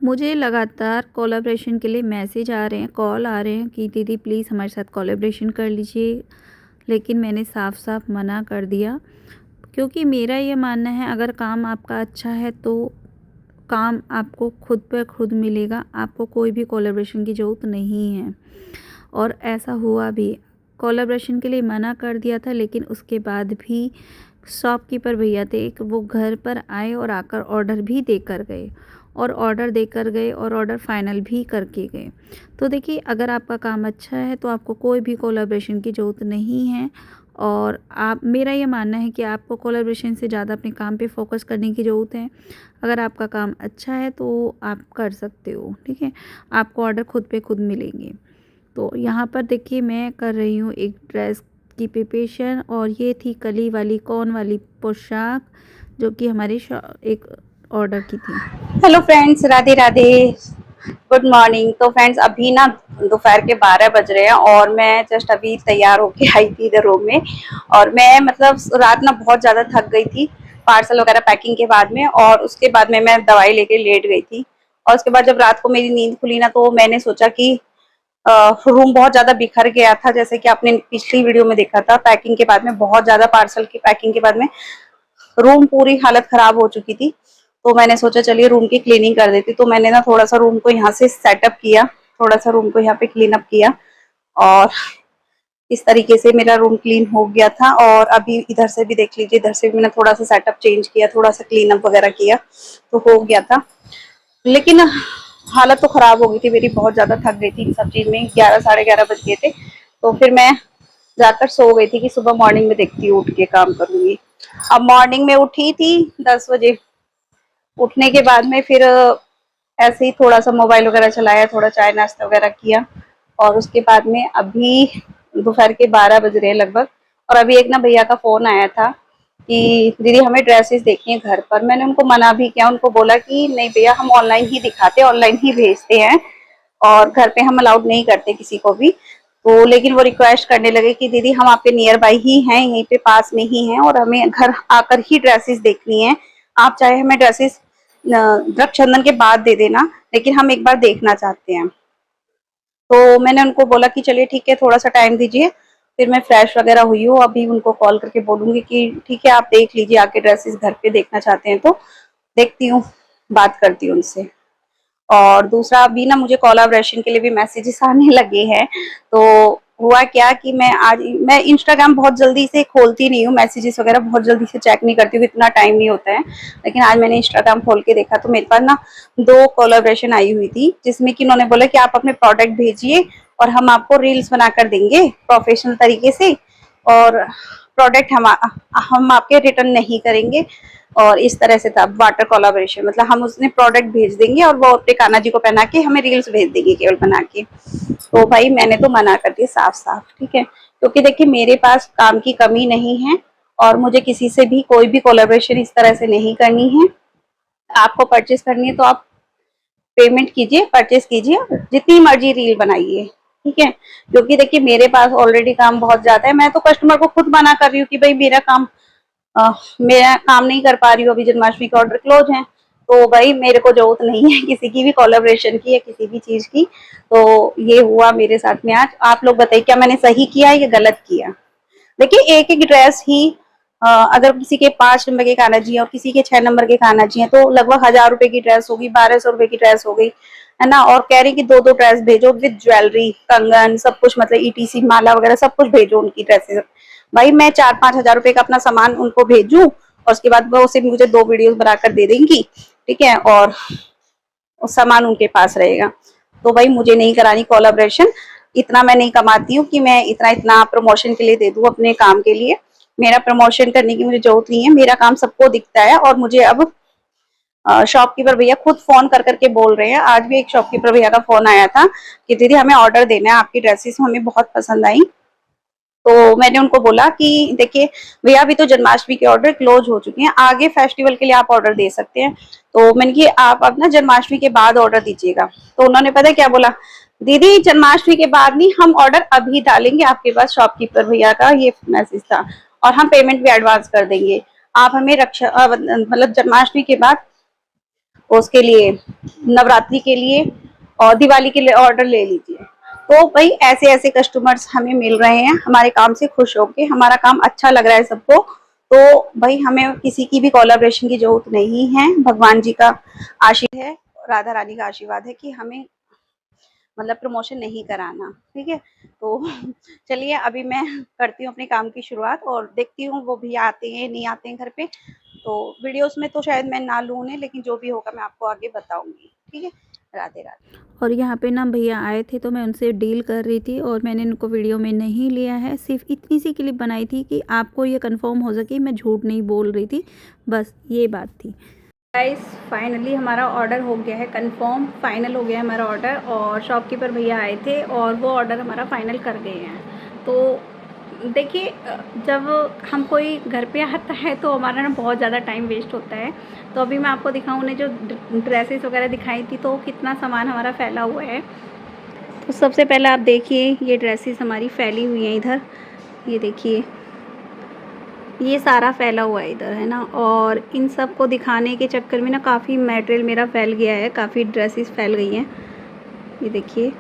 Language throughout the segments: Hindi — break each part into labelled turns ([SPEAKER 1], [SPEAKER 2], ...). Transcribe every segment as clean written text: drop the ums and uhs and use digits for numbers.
[SPEAKER 1] मुझे लगातार कोलैबोरेशन के लिए मैसेज आ रहे हैं, कॉल आ रहे हैं कि दीदी प्लीज़ हमारे साथ कोलैबोरेशन कर लीजिए। लेकिन मैंने साफ-साफ मना कर दिया, क्योंकि मेरा ये मानना है अगर काम आपका अच्छा है तो काम आपको खुद पे खुद मिलेगा, आपको कोई भी कोलैबोरेशन की ज़रूरत नहीं है। और ऐसा हुआ भी, कोलैबोरेशन के लिए मना कर दिया था लेकिन उसके बाद भी शॉपकीपर भैया थे एक, वो घर पर आए और आकर ऑर्डर भी देकर गए और ऑर्डर देकर गए और ऑर्डर फाइनल भी करके गए। तो देखिए, अगर आपका काम अच्छा है तो आपको कोई भी कोलैबोरेशन की ज़रूरत नहीं है। और आप, मेरा ये मानना है कि आपको कोलैबोरेशन से ज़्यादा अपने काम पे फोकस करने की ज़रूरत है। अगर आपका काम अच्छा है तो आप कर सकते हो, ठीक है? आपको ऑर्डर खुद पे खुद मिलेंगे। तो यहाँ पर देखिए, मैं कर रही हूँ एक ड्रेस की प्रिपरेशन, और ये थी कली वाली कॉन वाली पोशाक जो कि हमारी एक ऑर्डर की थी।
[SPEAKER 2] Hello friends, Radhe Radhe, good morning. तो फ्रेंड्स अभी ना दोपहर के 12 बज रहे हैं और मैं जस्ट अभी तैयार होके आई थी इधर रूम में। और मैं मतलब रात ना बहुत ज़्यादा थक गई थी पार्सल वगैरह पैकिंग के बाद में, और उसके बाद में मैं दवाई लेके लेट गई थी। और उसके बाद जब रात को मेरी नींद खुली ना, तो मैंने सोचा कि रूम बहुत ज़्यादा बिखर गया था, जैसे कि आपने पिछली वीडियो में देखा था। पैकिंग के बाद में बहुत ज़्यादा पार्सल की पैकिंग के बाद में रूम पूरी हालत खराब हो चुकी थी। तो मैंने सोचा चलिए रूम की क्लीनिंग कर देती। तो मैंने ना थोड़ा सा रूम को यहाँ से सेटअप किया, थोड़ा सा रूम को यहाँ पे क्लीन अप किया, और इस तरीके से मेरा रूम क्लीन हो गया था। और अभी इधर से भी देख लीजिए, इधर से भी मैंने थोड़ा सा सेटअप चेंज किया, थोड़ा सा क्लीन अप वगैरह किया, तो हो गया था। लेकिन हालत तो खराब हो गई थी मेरी, बहुत ज्यादा थक गई थी इन सब चीज में। 11 साढ़े 11 बज गए थे। तो फिर मैं जाकर सो गई थी कि सुबह मॉर्निंग में देखती हूँ, उठ के काम करूंगी। अब मॉर्निंग में उठी थी 10 बजे। उठने के बाद में फिर ऐसे ही थोड़ा सा मोबाइल वगैरह चलाया, थोड़ा चाय नाश्ता वगैरह किया। और उसके बाद में अभी दोपहर के 12 बज रहे हैं लगभग। और अभी एक ना भैया का फोन आया था कि दीदी हमें ड्रेसेस देखनी है घर पर। मैंने उनको मना भी किया, उनको बोला कि नहीं भैया, हम ऑनलाइन ही दिखाते, ऑनलाइन ही भेजते हैं, और घर पे हम अलाउड नहीं करते किसी को भी। तो लेकिन वो रिक्वेस्ट करने लगे कि दीदी हम आपके नियर बाई ही हैं, यहीं पे पास में ही हैं, और हमें घर आकर ही ड्रेसेस देखनी है। आप चाहे हमें ड्रेसेस रक्षाबंधन के बाद दे देना, लेकिन हम एक बार देखना चाहते हैं। तो मैंने उनको बोला कि चलिए ठीक है, थोड़ा सा टाइम दीजिए। फिर मैं फ्रेश वगैरह हुई हूँ, अभी उनको कॉल करके बोलूंगी कि ठीक है आप देख लीजिए, आके ड्रेसेस घर पे देखना चाहते हैं तो देखती हूँ, बात करती हूँ उनसे। और दूसरा, अभी ना मुझे कोलैबोरेशन के लिए भी मैसेजेस आने लगे हैं। तो हुआ क्या कि मैं इंस्टाग्राम बहुत जल्दी से खोलती नहीं हूँ, मैसेजेस वगैरह बहुत जल्दी से चेक नहीं करती हूँ, इतना टाइम नहीं होता है। लेकिन आज मैंने इंस्टाग्राम खोल के देखा तो मेरे पास ना 2 कोलैबोरेशन आई हुई थी, जिसमें कि उन्होंने बोला कि आप अपने प्रोडक्ट भेजिए और हम आपको रील्स बनाकर देंगे प्रोफेशनल तरीके से, और प्रोडक्ट हम आपके रिटर्न नहीं करेंगे। और इस तरह से था वाटर कोलैबोरेशन, मतलब हम उसने प्रोडक्ट भेज देंगे और वो अपने कान्हा जी को पहना के हमें रील्स भेज देंगे केवल बना के। तो भाई मैंने तो मना कर दिया साफ साफ, ठीक है, क्योंकि देखिए मेरे पास काम की कमी नहीं है, और मुझे किसी से भी कोई भी कोलैबोरेशन इस तरह से नहीं करनी है। आपको परचेस करनी है तो आप पेमेंट कीजिए, परचेस कीजिए, जितनी मर्जी रील बनाइए, ठीक है। क्योंकि देखिए मेरे पास ऑलरेडी काम बहुत ज्यादा है। मैं तो कस्टमर को खुद मना कर रही हूँ कि भाई मेरा काम नहीं कर पा रही हूँ, अभी जन्माष्टमी के ऑर्डर क्लोज हैं। तो भाई मेरे को जरूरत नहीं है किसी की भी कोलैबोरेशन की या किसी भी चीज की। तो ये हुआ मेरे साथ में आज। आप लोग बताइए, क्या मैंने सही किया या गलत किया? देखिए एक एक ड्रेस ही अगर किसी के 5 नंबर के कान्हा जी है और किसी के 6 नंबर के कान्हा जी है, तो लगभग 1000 रुपए की ड्रेस होगी, 1200 रुपए की ड्रेस हो गई, है ना। और कह रही कि दो दो ड्रेस भेजो विद ज्वेलरी, कंगन, सब कुछ, मतलब ईटीसी माला वगैरह सब कुछ भेजो उनकी ड्रेसेस। भाई मैं 4-5 हजार रुपए का अपना सामान उनको भेजूं, और उसके बाद वो सिर्फ मुझे 2 वीडियोस बनाकर दे देंगी, ठीक है, और सामान उनके पास रहेगा। तो भाई मुझे नहीं करानी कोलैबोरेशन। इतना मैं नहीं कमाती हूँ कि मैं इतना इतना प्रमोशन के लिए दे दूं अपने काम के लिए। मेरा प्रमोशन करने की मुझे जरूरत नहीं है, मेरा काम सबको दिखता है। और मुझे अब शॉपकीपर भैया खुद फोन कर करके बोल रहे हैं। आज भी एक शॉपकीपर भैया का फोन आया था कि दीदी हमें ऑर्डर देना है, आपकी ड्रेसेस हमें बहुत पसंद आई। तो मैंने उनको बोला कि देखिए भैया, अभी तो जन्माष्टमी के ऑर्डर क्लोज हो चुके हैं, आगे फेस्टिवल के लिए आप ऑर्डर दे सकते हैं। तो मैंने कि आप अब ना जन्माष्टमी के बाद ऑर्डर दीजिएगा। तो उन्होंने पता है क्या बोला? दीदी जन्माष्टमी के बाद नहीं, हम ऑर्डर अभी डालेंगे आपके पास। शॉपकीपर भैया का ये मैसेज था। और हम पेमेंट भी एडवांस कर देंगे, आप हमें रक्षा मतलब जन्माष्टमी के बाद उसके लिए नवरात्रि के लिए और दिवाली के लिए ऑर्डर ले लीजिए। तो भाई ऐसे ऐसे कस्टमर्स हमें मिल रहे हैं, हमारे काम से खुश होके, हमारा काम अच्छा लग रहा है सबको, तो भाई हमें किसी की भी कोलैबोरेशन की जरूरत नहीं है। भगवान जी का आशीर्वाद है, राधा रानी का आशीर्वाद है कि हमें मतलब प्रमोशन नहीं कराना, ठीक है। तो चलिए अभी मैं करती हूँ अपने काम की शुरुआत और देखती हूँ वो भी आते हैं नहीं आते हैं घर पे। तो वीडियोस में तो शायद मैं ना लूँ उन्हें, लेकिन जो भी होगा मैं आपको आगे बताऊंगी, ठीक है। राधे राधे।
[SPEAKER 1] और यहाँ पे ना भैया आए थे तो मैं उनसे डील कर रही थी और मैंने इनको वीडियो में नहीं लिया है, सिर्फ इतनी सी क्लिप बनाई थी कि आपको ये कंफर्म हो सके मैं झूठ नहीं बोल रही थी, बस ये बात थी। गाइस फाइनली हमारा ऑर्डर हो गया है कंफर्म, फाइनल हो गया है हमारा ऑर्डर और शॉपकीपर भैया आए थे और वो ऑर्डर हमारा फाइनल कर गए हैं। तो देखिए जब हम कोई घर पे आता है तो हमारा ना बहुत ज़्यादा टाइम वेस्ट होता है। तो अभी मैं आपको दिखाऊँ, उन्हें जो ड्रेसेस वगैरह दिखाई थी तो कितना सामान हमारा फैला हुआ है। तो सबसे पहले आप देखिए ये ड्रेसेस हमारी फैली हुई हैं इधर, ये देखिए ये सारा फैला हुआ है इधर, है ना। और इन सब को दिखाने के चक्कर में ना काफ़ी मटेरियल मेरा फैल गया है, काफ़ी ड्रेसेस फैल गई हैं, ये देखिए।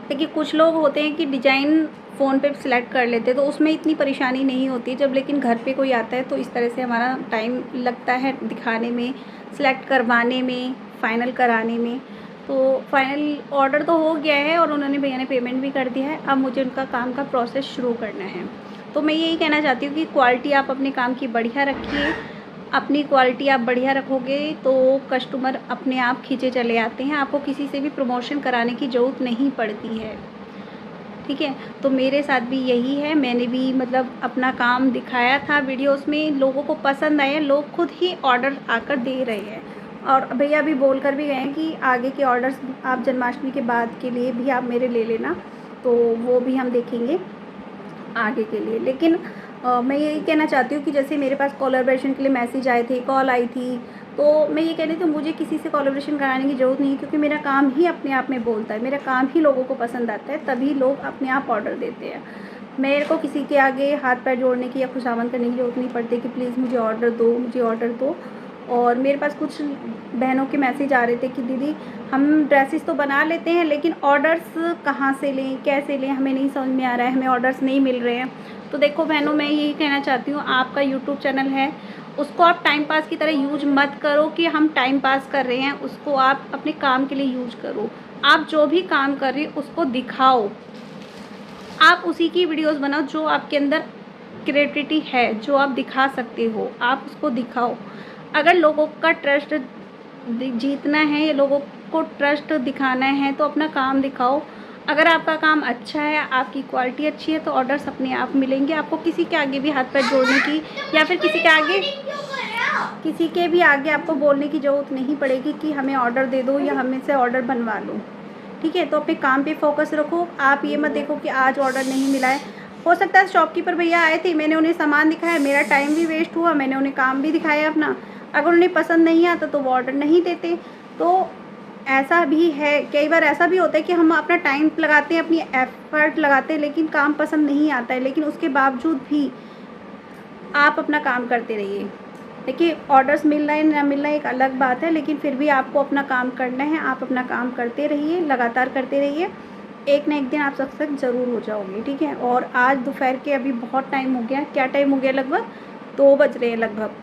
[SPEAKER 1] देखिए कुछ लोग होते हैं कि डिज़ाइन फ़ोन पे सिलेक्ट कर लेते हैं तो उसमें इतनी परेशानी नहीं होती जब, लेकिन घर पे कोई आता है तो इस तरह से हमारा टाइम लगता है दिखाने में, सिलेक्ट करवाने में, फ़ाइनल कराने में। तो फाइनल ऑर्डर तो हो गया है और उन्होंने भैया ने पेमेंट भी कर दिया है, अब मुझे उनका काम का प्रोसेस शुरू करना है। तो मैं यही कहना चाहती हूँ कि क्वालिटी आप अपने काम की बढ़िया रखिए, अपनी क्वालिटी आप बढ़िया रखोगे तो कस्टमर अपने आप खींचे चले आते हैं, आपको किसी से भी प्रमोशन कराने की ज़रूरत नहीं पड़ती है, ठीक है। तो मेरे साथ भी यही है, मैंने भी मतलब अपना काम दिखाया था वीडियोस में, लोगों को पसंद आया, लोग खुद ही ऑर्डर आकर दे रहे हैं। और भैया भी बोल कर भी गए हैं कि आगे के ऑर्डर्स आप जन्माष्टमी के बाद के लिए भी आप मेरे ले लेना, तो वो भी हम देखेंगे आगे के लिए। लेकिन मैं यही कहना चाहती हूँ कि जैसे मेरे पास कोलैबोरेशन के लिए मैसेज आए थे, कॉल आई थी, तो मैं ये कह रही थी मुझे किसी से कोलैबोरेशन कराने की ज़रूरत नहीं है, क्योंकि मेरा काम ही अपने आप में बोलता है, मेरा काम ही लोगों को पसंद आता है, तभी लोग अपने आप ऑर्डर देते हैं। मेरे को किसी के आगे हाथ पैर जोड़ने की या खुशामद करने की ज़रूरत नहीं पड़ती कि प्लीज़ मुझे ऑर्डर दो, मुझे ऑर्डर दो। और मेरे पास कुछ बहनों के मैसेज आ रहे थे कि दीदी हम ड्रेसेस तो बना लेते हैं लेकिन ऑर्डर्स कहाँ से लें, कैसे लें, हमें नहीं समझ में आ रहा है, हमें ऑर्डर्स नहीं मिल रहे हैं। तो देखो बहनों, मैं यही कहना चाहती हूँ, आपका यूट्यूब चैनल है, उसको आप टाइम पास की तरह यूज मत करो कि हम टाइम पास कर रहे हैं, उसको आप अपने काम के लिए यूज करो। आप जो भी काम कर रही हो उसको दिखाओ, आप उसी की वीडियोस बनाओ जो आपके अंदर क्रिएटिविटी है, जो आप दिखा सकते हो, आप उसको दिखाओ। अगर लोगों का ट्रस्ट जीतना है या लोगों को ट्रस्ट दिखाना है तो अपना काम दिखाओ। अगर आपका काम अच्छा है, आपकी क्वालिटी अच्छी है तो ऑर्डर्स अपने आप मिलेंगे, आपको किसी के आगे भी हाथ पैर जोड़ने की या फिर किसी के भी आगे आपको बोलने की ज़रूरत नहीं पड़ेगी कि हमें ऑर्डर दे दो या हमें से ऑर्डर बनवा लो, ठीक है। तो अपने काम पे फोकस रखो, आप ये मत देखो कि आज ऑर्डर नहीं मिला है। हो सकता है शॉपकीपर भैया आए थे, मैंने उन्हें सामान दिखाया, मेरा टाइम भी वेस्ट हुआ, मैंने उन्हें काम भी दिखाया अपना, अगर उन्हें पसंद नहीं आता तो वो ऑर्डर नहीं देते। तो ऐसा भी है, कई बार ऐसा भी होता है कि हम अपना टाइम लगाते हैं, अपनी एफर्ट लगाते हैं, लेकिन काम पसंद नहीं आता है, लेकिन उसके बावजूद भी आप अपना काम करते रहिए। देखिए ऑर्डर्स मिलना है ना मिलना एक अलग बात है, लेकिन फिर भी आपको अपना काम करना है, आप अपना काम करते रहिए, लगातार करते रहिए, एक ना एक दिन आप सक्सेस ज़रूर हो जाओगे, ठीक है। और आज दोपहर के अभी बहुत टाइम हो गया, क्या टाइम हो गया, लगभग 2 बज रहे हैं लगभग,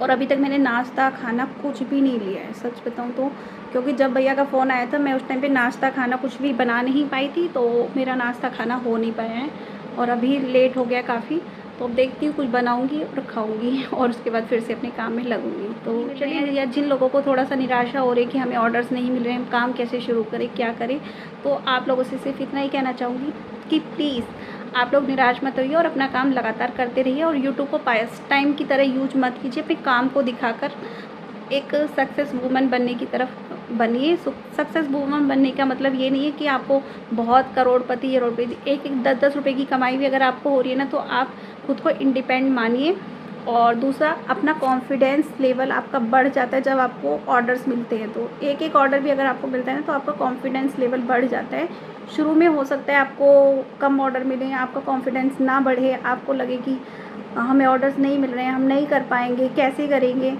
[SPEAKER 1] और अभी तक मैंने नाश्ता खाना कुछ भी नहीं लिया है, सच बताऊँ तो। क्योंकि जब भैया का फ़ोन आया था मैं उस टाइम पे नाश्ता खाना कुछ भी बना नहीं पाई थी, तो मेरा नाश्ता खाना हो नहीं पाया है और अभी लेट हो गया काफ़ी। तो अब देखती हूँ कुछ बनाऊँगी और खाऊँगी और उसके बाद फिर से अपने काम में लगूँगी। तो चलिए, या जिन लोगों को थोड़ा सा निराशा हो रही है कि हमें ऑर्डर्स नहीं मिल रहे हैं, हम काम कैसे शुरू करें, क्या करें, तो आप लोगों से सिर्फ इतना ही कहना चाहूँगी कि प्लीज़ आप लोग निराश मत होइए और अपना काम लगातार करते रहिए और यूट्यूब को पास टाइम की तरह यूज मत कीजिए, अपने काम को दिखाकर एक सक्सेस वूमन बनने की तरफ बनिए। सक्सेस वूमन बनने का मतलब ये नहीं है कि आपको बहुत करोड़पति या रुपये, एक 10-10 रुपये की कमाई भी अगर आपको हो रही है ना, तो आप खुद को इंडिपेंडेंट मानिए। और दूसरा, अपना कॉन्फिडेंस लेवल आपका बढ़ जाता है जब आपको ऑर्डर्स मिलते हैं, तो एक एक ऑर्डर भी अगर आपको मिलता है ना तो आपका कॉन्फिडेंस लेवल बढ़ जाता है। शुरू में हो सकता है आपको कम ऑर्डर मिले, आपका कॉन्फिडेंस ना बढ़े, आपको लगे कि हमें ऑर्डर्स नहीं मिल रहे हैं, हम नहीं कर पाएंगे, कैसे करेंगे,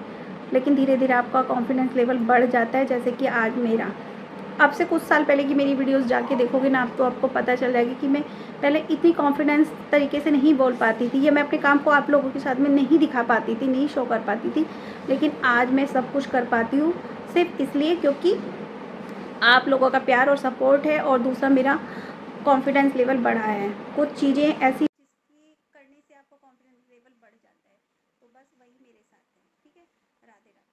[SPEAKER 1] लेकिन धीरे धीरे आपका कॉन्फिडेंस लेवल बढ़ जाता है। जैसे कि आज मेरा, अब से कुछ साल पहले की मेरी वीडियोस जाके देखोगे ना आप, तो आपको पता चल जाएगी कि मैं पहले इतनी कॉन्फिडेंस तरीके से नहीं बोल पाती थी, या मैं अपने काम को आप लोगों के साथ में नहीं दिखा पाती थी, नहीं शो कर पाती थी। लेकिन आज मैं सब कुछ कर पाती हूँ, सिर्फ इसलिए क्योंकि आप लोगों का प्यार और सपोर्ट है, और दूसरा मेरा कॉन्फिडेंस लेवल बढ़ा है। कुछ चीज़ें ऐसी जिसकी करने से आपका कॉन्फिडेंस लेवल बढ़ जाता है, तो बस वही मेरे साथ है। ठीक है, राधे राधे।